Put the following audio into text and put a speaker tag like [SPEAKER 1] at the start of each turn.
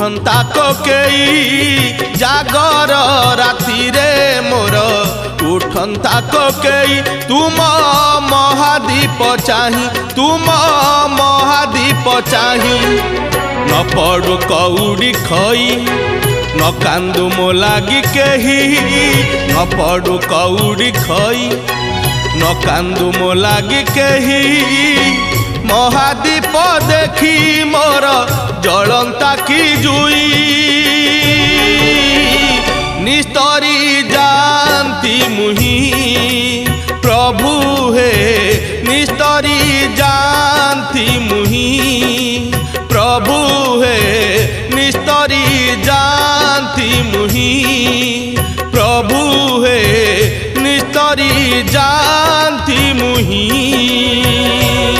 [SPEAKER 1] उठंता कोकेई जागर राति रे मोर उठंता कोकेई तुम महादीप चाही तुम महादीप चाही न पड़ू कौड़ी खई न कांदू मो लागी केही न पड़ू कौड़ी खई न कांदू मो लागी केही महादीप देखी मोर जलंता की जुई निस्तरी जानती मुही प्रभु हे निस्तरी जानती मुही प्रभु हे निस्तरी जानती मुही प्रभु हे निस्तरी जानती मुही।